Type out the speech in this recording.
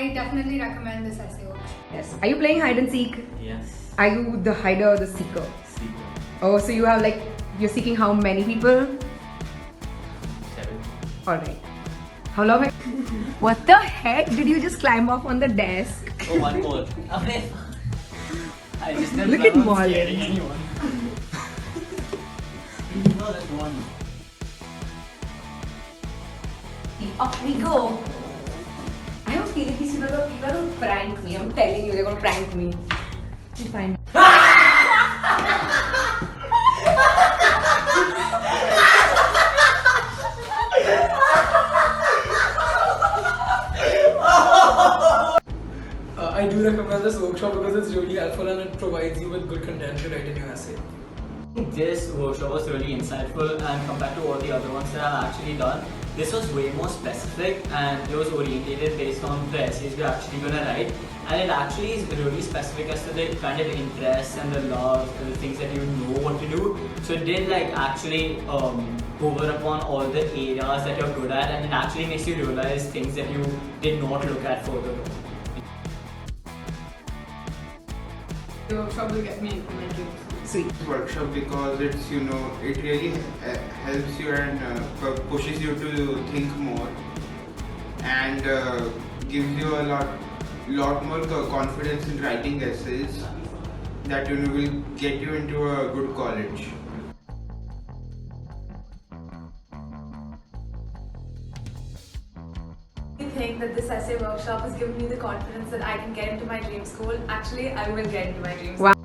I definitely recommend this essay workshop. Yes. Are you playing hide and seek? Yes. Are you the hider or the seeker? Seeker. Oh, so you have like, you're seeking how many people? 7. Alright. How long? What the heck? Did you just climb off on the desk? Oh, one more. I just didn't Look plan at on Molly. scaring anyone. No, that's one. Off we go. I have a feeling these people are going to prank me. I'm telling you, they're going to prank me. It's fine. I do recommend this workshop because it's really helpful and it provides you with good content to write in your essay. This workshop was really insightful, and compared to all the other ones that I've actually done, this was way more specific and it was orientated based on the essays we're actually going to write, and it actually is really specific as to the kind of interests and the loves and the things that you know what to do. So it did like actually over upon all the areas that you're good at, and it actually makes you realize things that you did not look at further on. The workshop will get me into my dreams. Sweet. Workshop because it's it really helps you and pushes you to think more and gives you a lot more confidence in writing essays that will get you into a good college. I think that this essay workshop has given me the confidence that I can get into my dream school. Actually, I will get into my dream school. Wow.